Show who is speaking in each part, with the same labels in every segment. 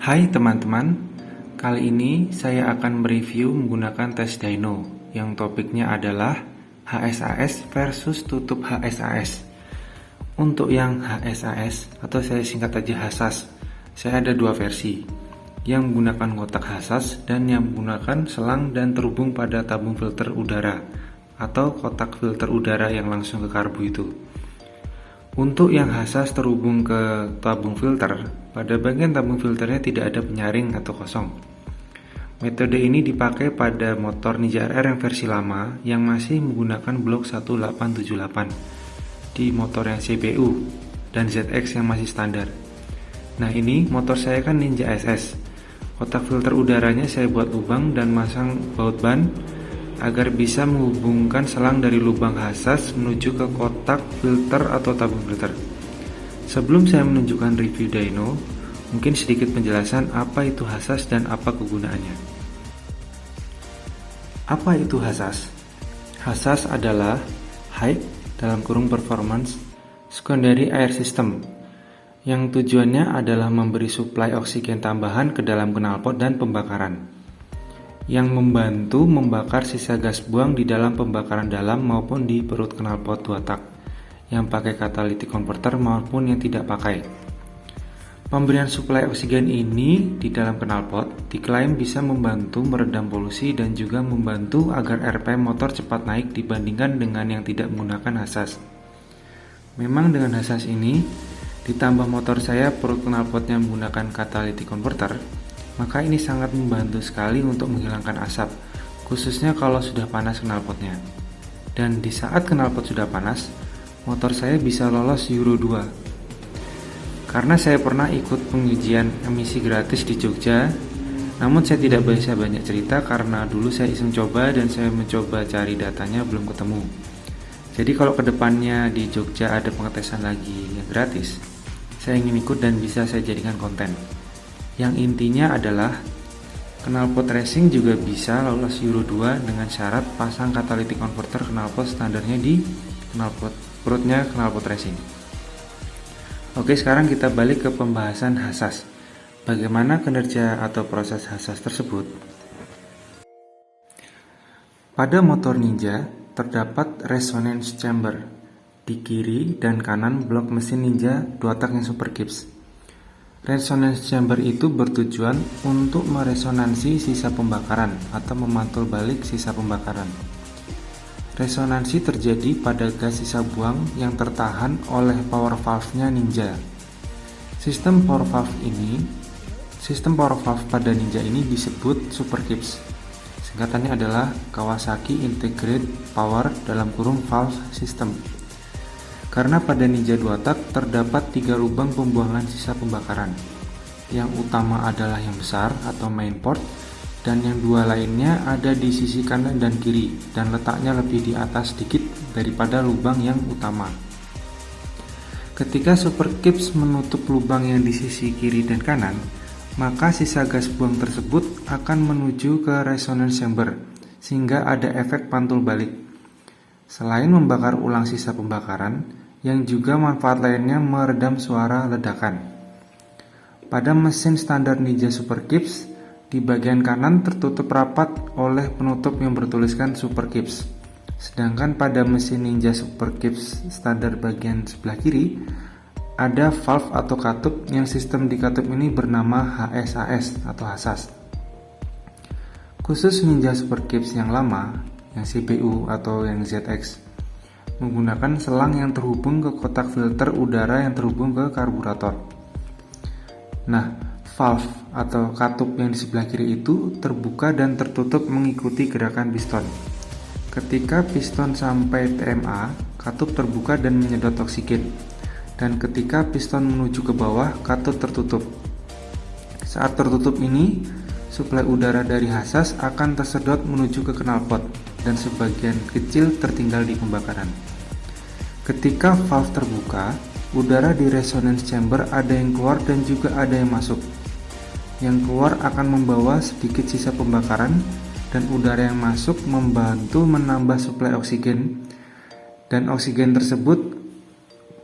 Speaker 1: Hai teman-teman, kali ini saya akan mereview menggunakan tes dyno yang topiknya adalah HSAS versus tutup HSAS. Untuk yang HSAS atau saya singkat aja HASAS, saya ada dua versi, yang menggunakan kotak HASAS dan yang menggunakan selang dan terhubung pada tabung filter udara atau kotak filter udara yang langsung ke karbu itu. Untuk yang HASAS terhubung ke tabung filter, pada bagian tabung filternya tidak ada penyaring atau kosong. Metode ini dipakai pada motor Ninja RR yang versi lama yang masih menggunakan blok 1878 di motor yang CBU dan ZX yang masih standar. Nah, ini motor saya kan Ninja SS. Kotak filter udaranya saya buat lubang dan masang baut ban agar bisa menghubungkan selang dari lubang HASAS menuju ke kotak filter atau tabung filter. Sebelum saya menunjukkan review dyno, mungkin sedikit penjelasan apa itu HASAS dan apa kegunaannya. Apa itu HASAS? HASAS adalah High Performance Secondary Air System, yang tujuannya adalah memberi suplai oksigen tambahan ke dalam knalpot dan pembakaran, yang membantu membakar sisa gas buang di dalam pembakaran dalam maupun di perut knalpot 2 tak yang pakai catalytic converter maupun yang tidak pakai. Pemberian suplai oksigen ini di dalam knalpot diklaim bisa membantu meredam polusi dan juga membantu agar RPM motor cepat naik dibandingkan dengan yang tidak menggunakan HASAS. Memang dengan HASAS ini ditambah motor saya perut knalpotnya menggunakan catalytic converter, maka ini sangat membantu sekali untuk menghilangkan asap, khususnya kalau sudah panas knalpotnya. Dan di saat knalpot sudah panas, motor saya bisa lolos Euro 2. Karena saya pernah ikut pengujian emisi gratis di Jogja, namun saya tidak bisa banyak cerita karena dulu saya iseng coba dan saya mencoba cari datanya belum ketemu. Jadi kalau kedepannya di Jogja ada pengetesan lagi yang gratis, saya ingin ikut dan bisa saya jadikan konten. Yang intinya adalah knalpot racing juga bisa lolos Euro 2 dengan syarat pasang catalytic converter knalpot standarnya di knalpot perutnya knalpot racing. Oke, sekarang kita balik ke pembahasan HASAS. Bagaimana kinerja atau proses HASAS tersebut? Pada motor Ninja terdapat resonance chamber di kiri dan kanan blok mesin Ninja 2 tak yang Super Gibbs. Resonance chamber itu bertujuan untuk meresonansi sisa pembakaran atau memantul balik sisa pembakaran. Resonansi terjadi pada gas sisa buang yang tertahan oleh power valve-nya Ninja. Sistem power valve pada Ninja ini disebut Super Gibbs. Singkatannya adalah Kawasaki Integrated Power (Valve System). Karena pada Ninja 2 tak terdapat 3 lubang pembuangan sisa pembakaran. Yang utama adalah yang besar atau main port, dan yang dua lainnya ada di sisi kanan dan kiri dan letaknya lebih di atas sedikit daripada lubang yang utama. Ketika Super Gibbs menutup lubang yang di sisi kiri dan kanan, maka sisa gas buang tersebut akan menuju ke resonance chamber sehingga ada efek pantul balik. Selain membakar ulang sisa pembakaran, yang juga manfaat lainnya meredam suara ledakan. Pada mesin standar Ninja Super Gibbs, di bagian kanan tertutup rapat oleh penutup yang bertuliskan Super Gibbs. Sedangkan pada mesin Ninja Super Gibbs standar bagian sebelah kiri, ada valve atau katup yang sistem di katup ini bernama HSAS atau HASAS. Khusus Ninja Super Gibbs yang lama, yang CBU atau yang ZX, menggunakan selang yang terhubung ke kotak filter udara yang terhubung ke karburator. Nah, valve atau katup yang di sebelah kiri itu terbuka dan tertutup mengikuti gerakan piston. Ketika piston sampai TMA, katup terbuka dan menyedot oksigen. Dan ketika piston menuju ke bawah, katup tertutup. Saat tertutup ini, suplai udara dari HASAS akan tersedot menuju ke knalpot dan sebagian kecil tertinggal di pembakaran. Ketika valve terbuka, udara di resonance chamber ada yang keluar dan juga ada yang masuk. Yang keluar akan membawa sedikit sisa pembakaran dan udara yang masuk membantu menambah suplai oksigen, dan oksigen tersebut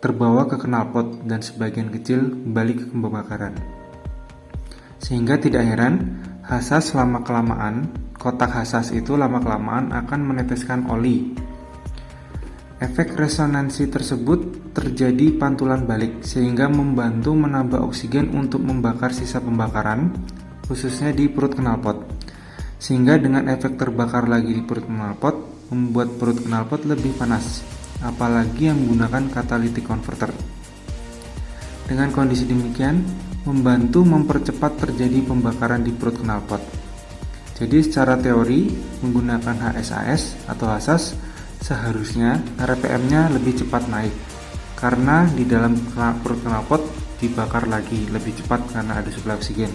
Speaker 1: terbawa ke knalpot dan sebagian kecil kembali ke pembakaran. Sehingga tidak heran, hasas lama-kelamaan, kotak hasas itu lama-kelamaan akan meneteskan oli. Efek resonansi tersebut terjadi pantulan balik, sehingga membantu menambah oksigen untuk membakar sisa pembakaran, khususnya di perut knalpot. Sehingga dengan efek terbakar lagi di perut knalpot, membuat perut knalpot lebih panas, apalagi yang menggunakan catalytic converter. Dengan kondisi demikian, membantu mempercepat terjadi pembakaran di perut knalpot. Jadi secara teori, menggunakan HSAS atau hasas, seharusnya RPM-nya lebih cepat naik, karena di dalam perut knalpot dibakar lagi lebih cepat karena ada suplai oksigen.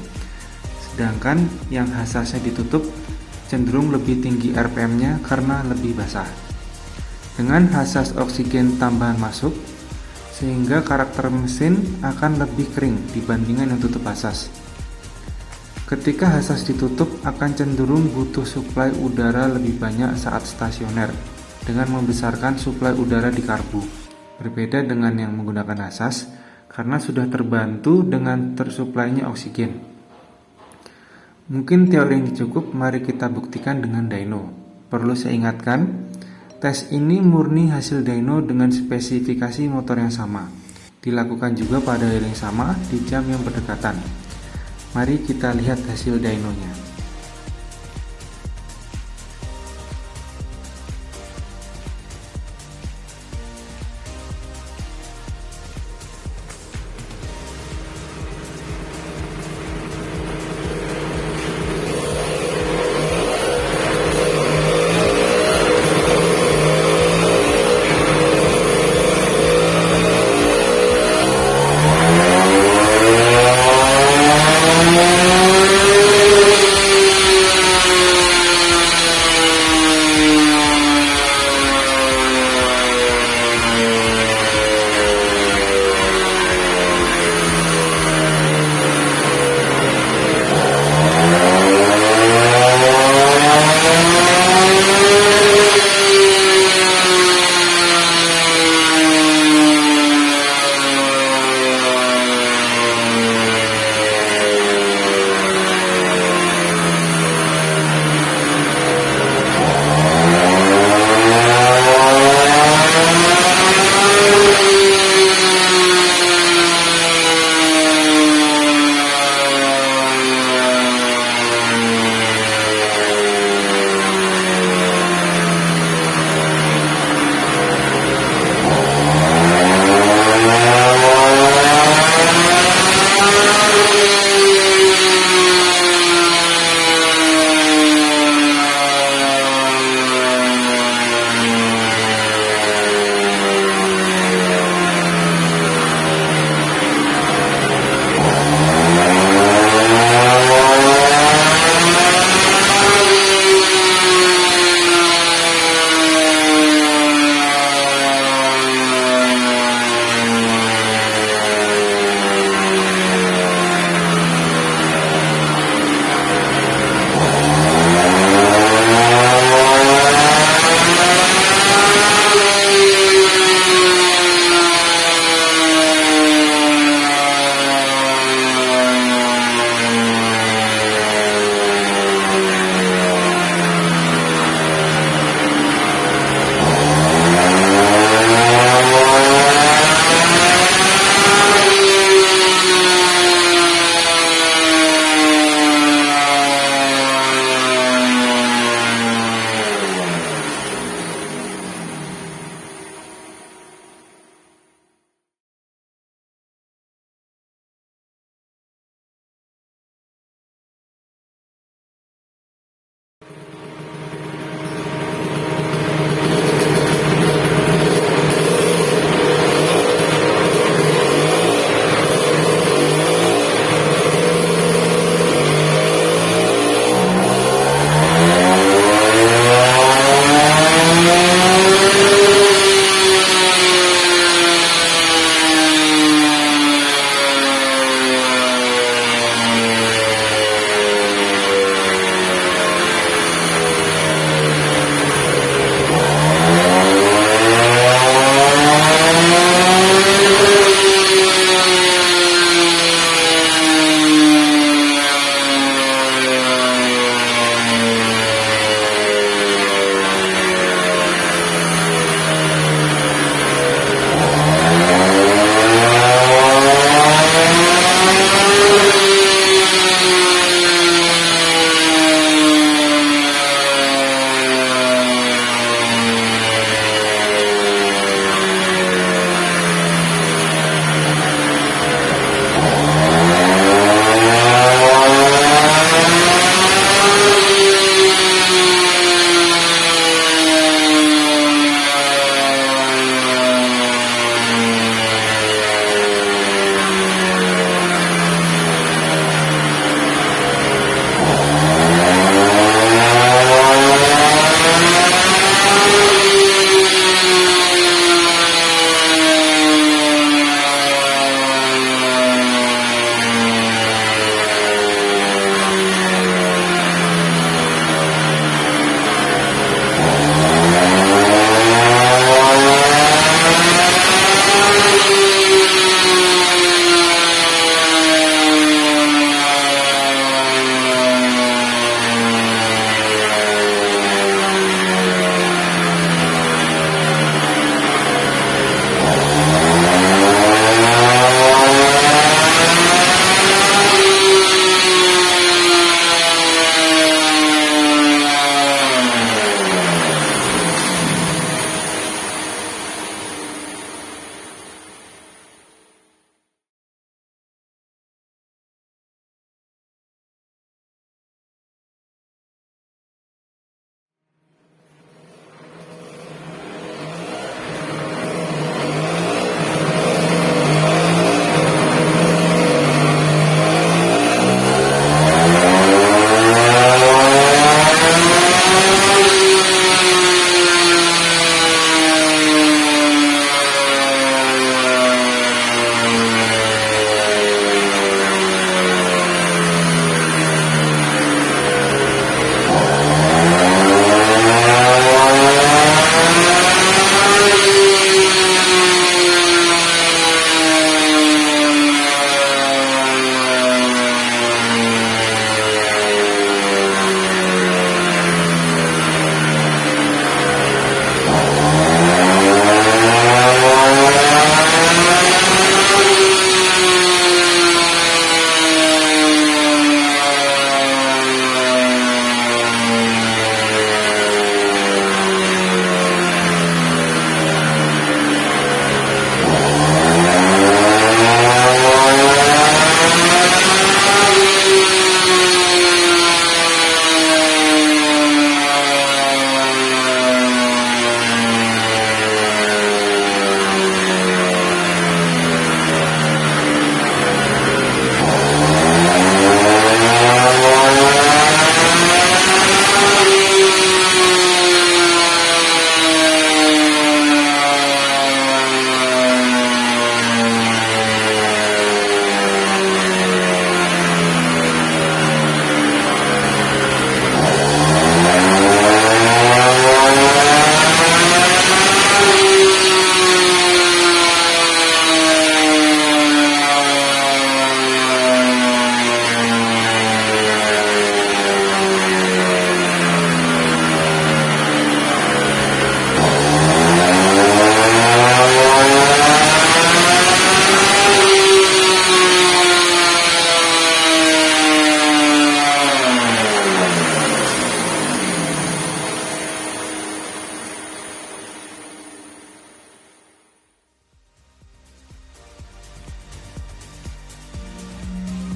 Speaker 1: Sedangkan yang hasasnya ditutup cenderung lebih tinggi RPM-nya karena lebih basah. Dengan hasas oksigen tambahan masuk, sehingga karakter mesin akan lebih kering dibandingkan yang tutup hasas. Ketika hasas ditutup akan cenderung butuh suplai udara lebih banyak saat stasioner dengan membesarkan suplai udara di karbu. Berbeda dengan yang menggunakan hasas karena sudah terbantu dengan tersuplainya oksigen. Mungkin teori ini cukup, mari kita buktikan dengan dyno. Perlu saya ingatkan, tes ini murni hasil dyno dengan spesifikasi motor yang sama. Dilakukan juga pada hari yang sama di jam yang berdekatan. Mari kita lihat hasil dynonya.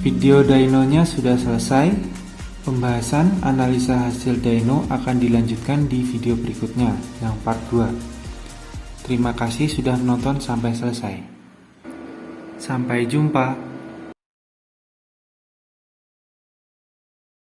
Speaker 1: Video dynonya sudah selesai. Pembahasan analisa hasil dyno akan dilanjutkan di video berikutnya, yang part 2. Terima kasih sudah menonton sampai selesai. Sampai jumpa.